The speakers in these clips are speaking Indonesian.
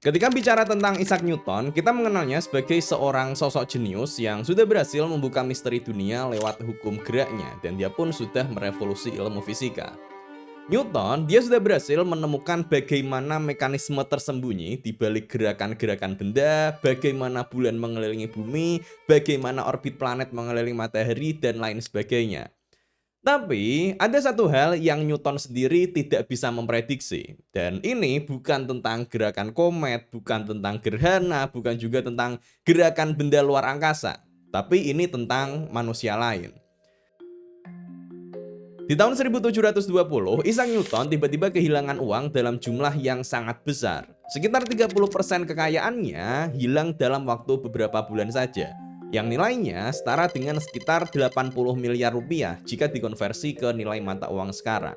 Ketika bicara tentang Isaac Newton, kita mengenalnya sebagai seorang sosok jenius yang sudah berhasil membuka misteri dunia lewat hukum geraknya, dan dia pun sudah merevolusi ilmu fisika. Newton, dia sudah berhasil menemukan bagaimana mekanisme tersembunyi di balik gerakan-gerakan benda, bagaimana bulan mengelilingi bumi, bagaimana orbit planet mengelilingi matahari, dan lain sebagainya. Tapi, ada satu hal yang Newton sendiri tidak bisa memprediksi. Dan ini bukan tentang gerakan komet, bukan tentang gerhana, bukan juga tentang gerakan benda luar angkasa. Tapi ini tentang manusia lain. Di tahun 1720, Isaac Newton tiba-tiba kehilangan uang dalam jumlah yang sangat besar. Sekitar 30% kekayaannya hilang dalam waktu beberapa bulan saja, yang nilainya setara dengan sekitar 80 miliar rupiah jika dikonversi ke nilai mata uang sekarang.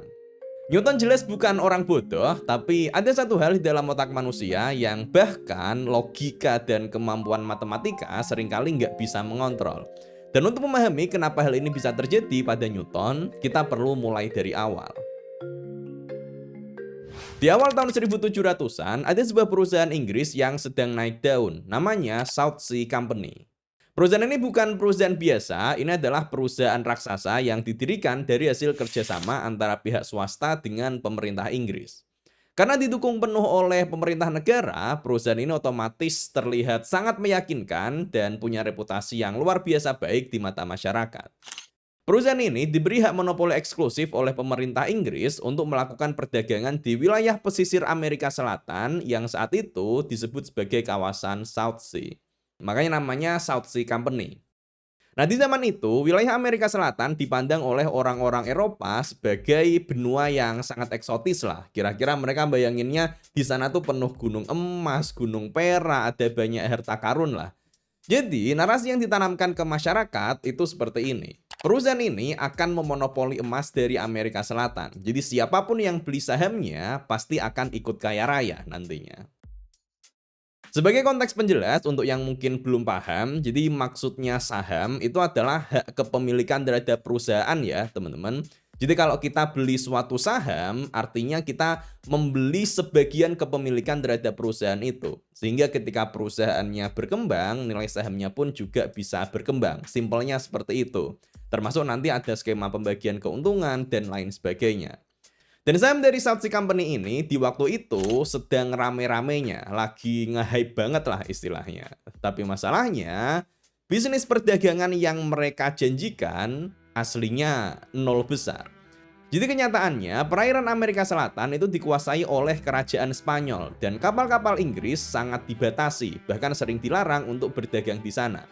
Newton jelas bukan orang bodoh, tapi ada satu hal di dalam otak manusia yang bahkan logika dan kemampuan matematika seringkali nggak bisa mengontrol. Dan untuk memahami kenapa hal ini bisa terjadi pada Newton, kita perlu mulai dari awal. Di awal tahun 1700-an, ada sebuah perusahaan Inggris yang sedang naik daun, namanya South Sea Company. Perusahaan ini bukan perusahaan biasa, ini adalah perusahaan raksasa yang didirikan dari hasil kerjasama antara pihak swasta dengan pemerintah Inggris. Karena didukung penuh oleh pemerintah negara, perusahaan ini otomatis terlihat sangat meyakinkan dan punya reputasi yang luar biasa baik di mata masyarakat. Perusahaan ini diberi hak monopoli eksklusif oleh pemerintah Inggris untuk melakukan perdagangan di wilayah pesisir Amerika Selatan yang saat itu disebut sebagai kawasan South Sea. Makanya namanya South Sea Company. Nah, di zaman itu, wilayah Amerika Selatan dipandang oleh orang-orang Eropa sebagai benua yang sangat eksotis lah. Kira-kira mereka bayanginnya di sana tuh penuh gunung emas, gunung perak, ada banyak harta karun lah. Jadi, narasi yang ditanamkan ke masyarakat itu seperti ini. Perusahaan ini akan memonopoli emas dari Amerika Selatan. Jadi, siapapun yang beli sahamnya pasti akan ikut kaya raya nantinya. Sebagai konteks penjelas untuk yang mungkin belum paham, jadi maksudnya saham itu adalah hak kepemilikan terhadap perusahaan ya teman-teman. Jadi kalau kita beli suatu saham, artinya kita membeli sebagian kepemilikan terhadap perusahaan itu. Sehingga ketika perusahaannya berkembang, nilai sahamnya pun juga bisa berkembang. Simpelnya seperti itu. Termasuk nanti ada skema pembagian keuntungan dan lain sebagainya. Dan saham dari South Sea Company ini di waktu itu sedang rame-ramenya, lagi nge-hype banget lah istilahnya. Tapi masalahnya, bisnis perdagangan yang mereka janjikan aslinya nol besar. Jadi kenyataannya, perairan Amerika Selatan itu dikuasai oleh kerajaan Spanyol dan kapal-kapal Inggris sangat dibatasi, bahkan sering dilarang untuk berdagang di sana.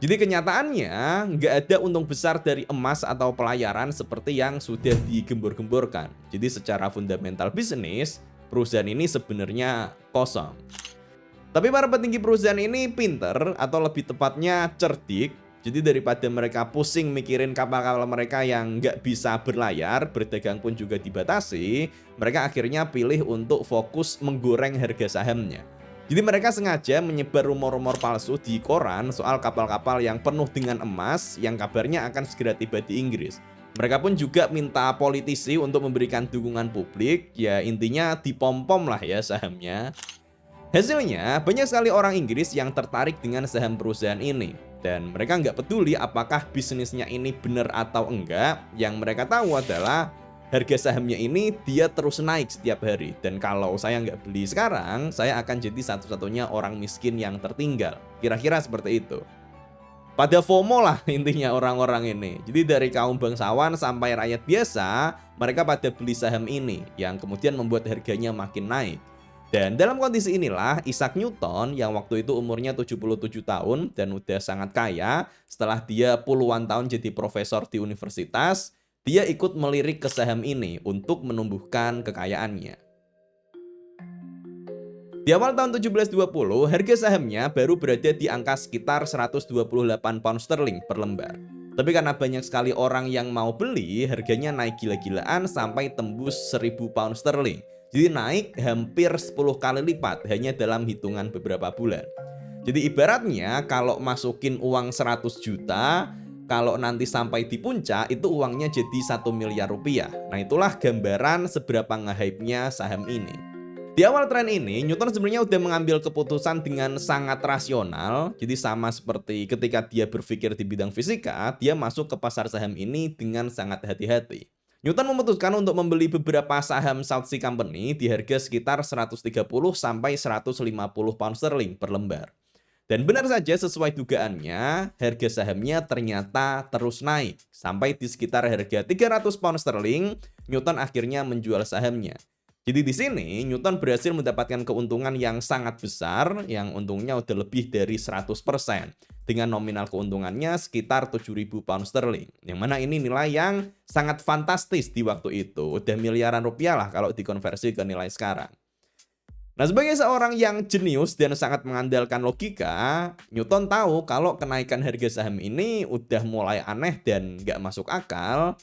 Jadi kenyataannya nggak ada untung besar dari emas atau pelayaran seperti yang sudah digembor-gemborkan. Jadi secara fundamental bisnis, perusahaan ini sebenarnya kosong. Tapi para petinggi perusahaan ini pinter atau lebih tepatnya cerdik. Jadi daripada mereka pusing mikirin kapal-kapal mereka yang nggak bisa berlayar, berdagang pun juga dibatasi, mereka akhirnya pilih untuk fokus menggoreng harga sahamnya. Jadi mereka sengaja menyebar rumor-rumor palsu di koran soal kapal-kapal yang penuh dengan emas yang kabarnya akan segera tiba di Inggris. Mereka pun juga minta politisi untuk memberikan dukungan publik, ya intinya dipom-pom lah ya sahamnya. Hasilnya, banyak sekali orang Inggris yang tertarik dengan saham perusahaan ini. Dan mereka nggak peduli apakah bisnisnya ini benar atau enggak, yang mereka tahu adalah harga sahamnya ini dia terus naik setiap hari. Dan kalau saya nggak beli sekarang, saya akan jadi satu-satunya orang miskin yang tertinggal. Kira-kira seperti itu. Pada FOMO lah intinya orang-orang ini. Jadi dari kaum bangsawan sampai rakyat biasa, mereka pada beli saham ini, yang kemudian membuat harganya makin naik. Dan dalam kondisi inilah Isaac Newton yang waktu itu umurnya 77 tahun dan udah sangat kaya, setelah dia puluhan tahun jadi profesor di universitas, dia ikut melirik ke saham ini untuk menumbuhkan kekayaannya. Di awal tahun 1720, harga sahamnya baru berada di angka sekitar 128 pound sterling per lembar. Tapi karena banyak sekali orang yang mau beli, harganya naik gila-gilaan sampai tembus 1000 pound sterling. Jadi naik hampir 10 kali lipat hanya dalam hitungan beberapa bulan. Jadi ibaratnya kalau masukin uang 100 juta, kalau nanti sampai di puncak itu uangnya jadi 1 miliar rupiah. Nah itulah gambaran seberapa nge-hype-nya saham ini. Di awal tren ini, Newton sebenarnya udah mengambil keputusan dengan sangat rasional. Jadi sama seperti ketika dia berpikir di bidang fisika, dia masuk ke pasar saham ini dengan sangat hati-hati. Newton memutuskan untuk membeli beberapa saham South Sea Company di harga sekitar 130 sampai 150 pound sterling per lembar. Dan benar saja sesuai dugaannya, harga sahamnya ternyata terus naik. Sampai di sekitar harga 300 pound sterling, Newton akhirnya menjual sahamnya. Jadi di sini Newton berhasil mendapatkan keuntungan yang sangat besar, yang untungnya udah lebih dari 100%. Dengan nominal keuntungannya sekitar 7.000 pound sterling. Yang mana ini nilai yang sangat fantastis di waktu itu. Udah miliaran rupiah lah kalau dikonversi ke nilai sekarang. Nah, sebagai seorang yang jenius dan sangat mengandalkan logika, Newton tahu kalau kenaikan harga saham ini udah mulai aneh dan nggak masuk akal.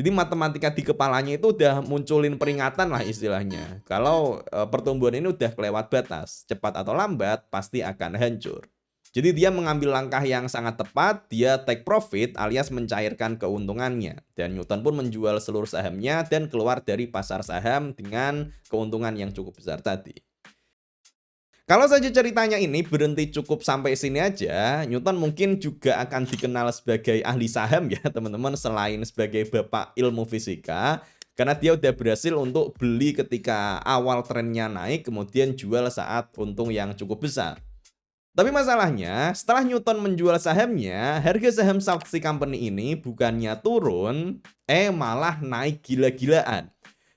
Jadi matematika di kepalanya itu udah munculin peringatan lah istilahnya. Kalau pertumbuhan ini udah kelewat batas, cepat atau lambat pasti akan hancur. Jadi dia mengambil langkah yang sangat tepat, dia take profit alias mencairkan keuntungannya. Dan Newton pun menjual seluruh sahamnya dan keluar dari pasar saham dengan keuntungan yang cukup besar tadi. Kalau saja ceritanya ini berhenti cukup sampai sini aja, Newton mungkin juga akan dikenal sebagai ahli saham ya teman-teman, selain sebagai bapak ilmu fisika. Karena dia udah berhasil untuk beli ketika awal trennya naik, kemudian jual saat untung yang cukup besar. Tapi masalahnya, setelah Newton menjual sahamnya, harga saham South Sea Company ini bukannya turun, malah naik gila-gilaan.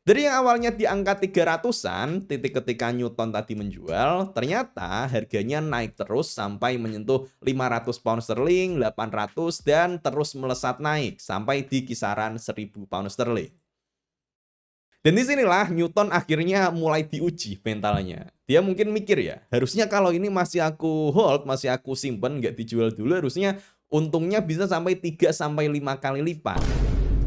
Dari yang awalnya di angka 300-an, titik ketika Newton tadi menjual, ternyata harganya naik terus sampai menyentuh 500 pound sterling, 800, dan terus melesat naik sampai di kisaran 1000 pound sterling. Dan disinilah Newton akhirnya mulai diuji mentalnya. Dia mungkin mikir ya, harusnya kalau ini masih aku hold, masih aku simpen, nggak dijual dulu, harusnya untungnya bisa sampai 3-5 kali lipat.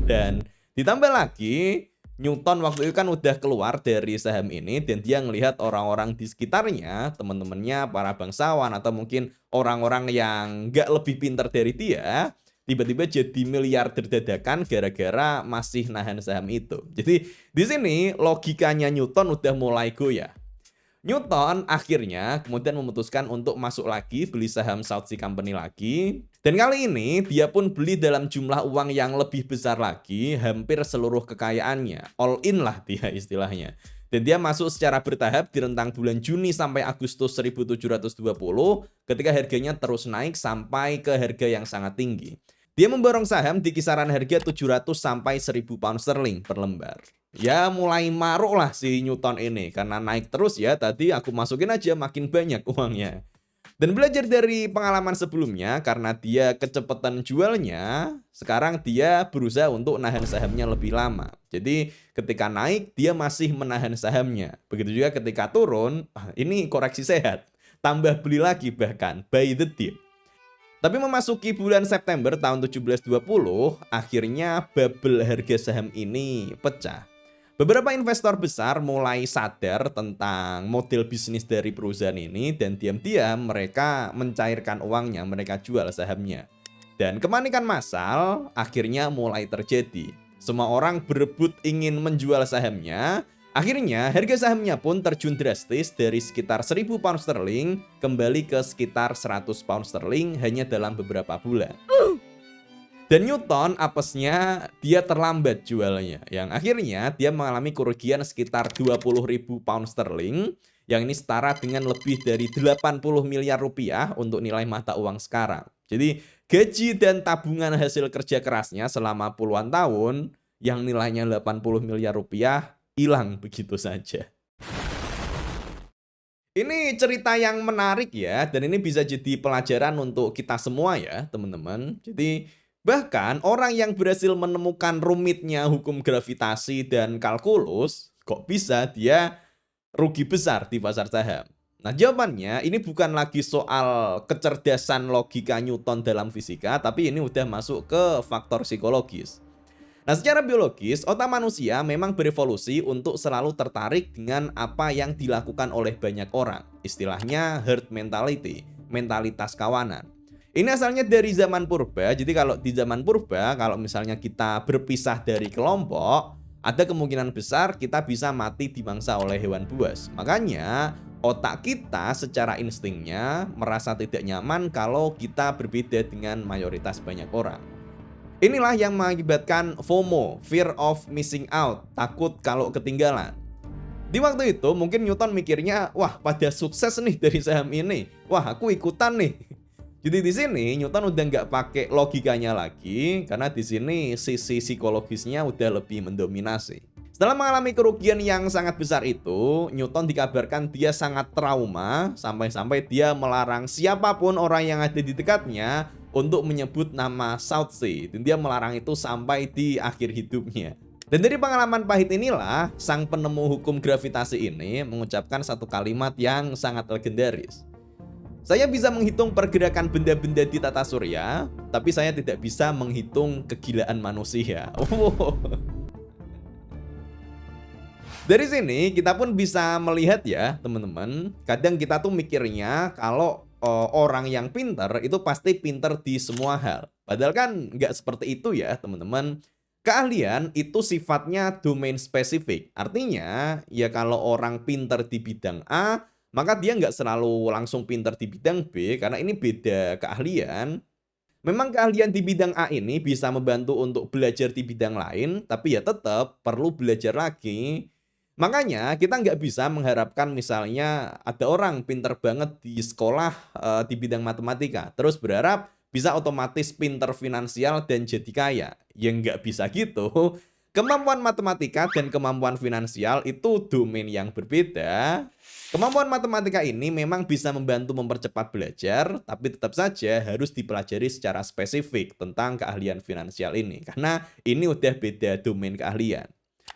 Dan ditambah lagi, Newton waktu itu kan udah keluar dari saham ini dan dia ngelihat orang-orang di sekitarnya, teman-temannya, para bangsawan atau mungkin orang-orang yang nggak lebih pintar dari dia, tiba-tiba jadi miliarder dadakan gara-gara masih nahan saham itu. Jadi di sini logikanya Newton udah mulai goyah. Newton akhirnya kemudian memutuskan untuk masuk lagi beli saham South Sea Company lagi. Dan kali ini dia pun beli dalam jumlah uang yang lebih besar lagi, hampir seluruh kekayaannya. All in lah dia istilahnya. Dan dia masuk secara bertahap di rentang bulan Juni sampai Agustus 1720 ketika harganya terus naik sampai ke harga yang sangat tinggi. Dia memborong saham di kisaran harga 700 sampai 1000 pound sterling per lembar. Ya mulai maruk lah si Newton ini karena naik terus ya, tadi aku masukin aja makin banyak uangnya. Dan belajar dari pengalaman sebelumnya karena dia kecepatan jualnya, sekarang dia berusaha untuk nahan sahamnya lebih lama. Jadi ketika naik dia masih menahan sahamnya. Begitu juga ketika turun, ini koreksi sehat. Tambah beli lagi bahkan, buy the dip. Tapi memasuki bulan September tahun 1720, akhirnya bubble harga saham ini pecah. Beberapa investor besar mulai sadar tentang model bisnis dari perusahaan ini dan diam-diam mereka mencairkan uangnya, mereka jual sahamnya. Dan kepanikan massal akhirnya mulai terjadi. Semua orang berebut ingin menjual sahamnya. Akhirnya harga sahamnya pun terjun drastis dari sekitar 1000 pound sterling kembali ke sekitar 100 pound sterling hanya dalam beberapa bulan. Dan Newton apesnya dia terlambat jualnya, yang akhirnya dia mengalami kerugian sekitar 20.000 pound sterling, yang ini setara dengan lebih dari 80 miliar rupiah untuk nilai mata uang sekarang. Jadi gaji dan tabungan hasil kerja kerasnya selama puluhan tahun yang nilainya 80 miliar rupiah hilang begitu saja. Ini cerita yang menarik ya, dan ini bisa jadi pelajaran untuk kita semua ya teman-teman. Jadi bahkan orang yang berhasil menemukan rumitnya hukum gravitasi dan kalkulus, kok bisa dia rugi besar di pasar saham? Nah jawabannya ini bukan lagi soal kecerdasan logika Newton dalam fisika, tapi ini udah masuk ke faktor psikologis. Nah secara biologis, otak manusia memang berevolusi untuk selalu tertarik dengan apa yang dilakukan oleh banyak orang. Istilahnya herd mentality, mentalitas kawanan. Ini asalnya dari zaman purba, jadi kalau di zaman purba, kalau misalnya kita berpisah dari kelompok, ada kemungkinan besar kita bisa mati dimangsa oleh hewan buas. Makanya otak kita secara instingnya merasa tidak nyaman kalau kita berbeda dengan mayoritas banyak orang. Inilah yang mengakibatkan FOMO, fear of missing out, takut kalau ketinggalan. Di waktu itu mungkin Newton mikirnya, wah pada sukses nih dari saham ini, wah aku ikutan nih. Jadi di sini Newton udah nggak pakai logikanya lagi, karena di sini sisi psikologisnya udah lebih mendominasi. Setelah mengalami kerugian yang sangat besar itu, Newton dikabarkan dia sangat trauma, sampai-sampai dia melarang siapapun orang yang ada di dekatnya untuk menyebut nama Southsea. Dan dia melarang itu sampai di akhir hidupnya. Dan dari pengalaman pahit inilah, sang penemu hukum gravitasi ini mengucapkan satu kalimat yang sangat legendaris. Saya bisa menghitung pergerakan benda-benda di tata surya, tapi saya tidak bisa menghitung kegilaan manusia. Dari sini kita pun bisa melihat ya teman-teman, kadang kita tuh mikirnya kalau orang yang pintar itu pasti pintar di semua hal. Padahal kan nggak seperti itu ya teman-teman. Keahlian itu sifatnya domain spesifik. Artinya, ya kalau orang pintar di bidang A, maka dia nggak selalu langsung pintar di bidang B, karena ini beda keahlian. Memang keahlian di bidang A ini bisa membantu untuk belajar di bidang lain, tapi ya tetap perlu belajar lagi. Makanya kita nggak bisa mengharapkan misalnya ada orang pintar banget di sekolah di bidang matematika, terus berharap bisa otomatis pinter finansial dan jadi kaya. Ya nggak bisa gitu. Kemampuan matematika dan kemampuan finansial itu domain yang berbeda. Kemampuan matematika ini memang bisa membantu mempercepat belajar, tapi tetap saja harus dipelajari secara spesifik tentang keahlian finansial ini. Karena ini udah beda domain keahlian.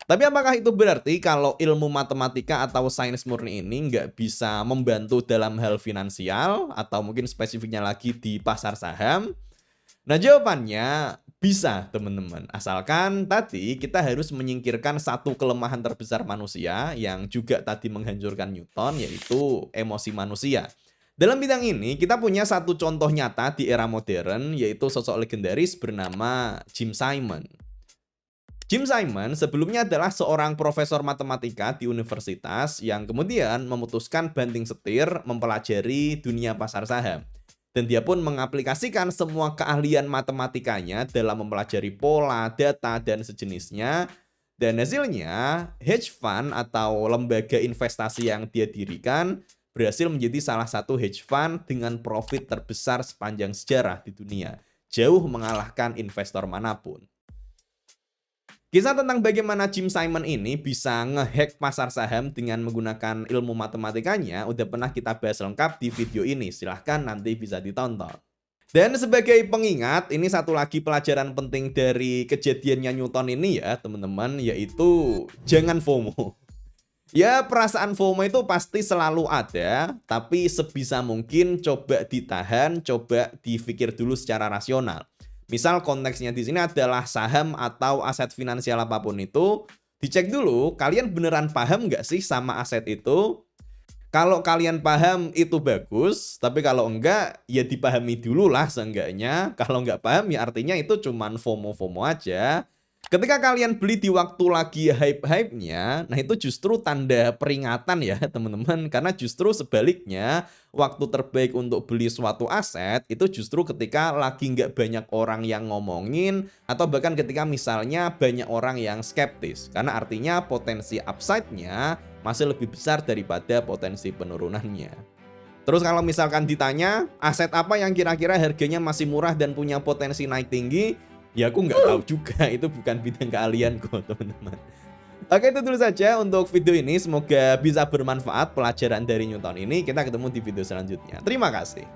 Tapi apakah itu berarti kalau ilmu matematika atau sains murni ini nggak bisa membantu dalam hal finansial atau mungkin spesifiknya lagi di pasar saham? Nah jawabannya bisa teman-teman. Asalkan tadi kita harus menyingkirkan satu kelemahan terbesar manusia yang juga tadi menghancurkan Newton, yaitu emosi manusia. Dalam bidang ini kita punya satu contoh nyata di era modern, yaitu sosok legendaris bernama Jim Simon. Jim Simon sebelumnya adalah seorang profesor matematika di universitas yang kemudian memutuskan banting setir mempelajari dunia pasar saham. Dan dia pun mengaplikasikan semua keahlian matematikanya dalam mempelajari pola, data, dan sejenisnya. Dan hasilnya, hedge fund atau lembaga investasi yang dia dirikan berhasil menjadi salah satu hedge fund dengan profit terbesar sepanjang sejarah di dunia. Jauh mengalahkan investor manapun. Kisah tentang bagaimana Jim Simon ini bisa ngehack pasar saham dengan menggunakan ilmu matematikanya udah pernah kita bahas lengkap di video ini. Silahkan nanti bisa ditonton. Dan sebagai pengingat, ini satu lagi pelajaran penting dari kejadiannya Newton ini ya teman-teman, yaitu jangan FOMO. Ya perasaan FOMO itu pasti selalu ada, tapi sebisa mungkin coba ditahan, coba dipikir dulu secara rasional. Misal konteksnya di sini adalah saham atau aset finansial apapun itu, dicek dulu kalian beneran paham nggak sih sama aset itu. Kalau kalian paham itu bagus, tapi kalau enggak ya dipahami dulu lah seenggaknya. Kalau nggak paham ya artinya itu cuman FOMO-FOMO aja. Ketika kalian beli di waktu lagi hype-hype-nya, nah itu justru tanda peringatan ya teman-teman. Karena justru sebaliknya, waktu terbaik untuk beli suatu aset itu justru ketika lagi nggak banyak orang yang ngomongin, atau bahkan ketika misalnya banyak orang yang skeptis. Karena artinya potensi upside-nya masih lebih besar daripada potensi penurunannya. Terus kalau misalkan ditanya, aset apa yang kira-kira harganya masih murah dan punya potensi naik tinggi? Ya aku nggak tahu juga, itu bukan bidang keahlianku teman-teman. Oke itu dulu saja untuk video ini, semoga bisa bermanfaat pelajaran dari Newton ini. Kita ketemu di video selanjutnya. Terima kasih.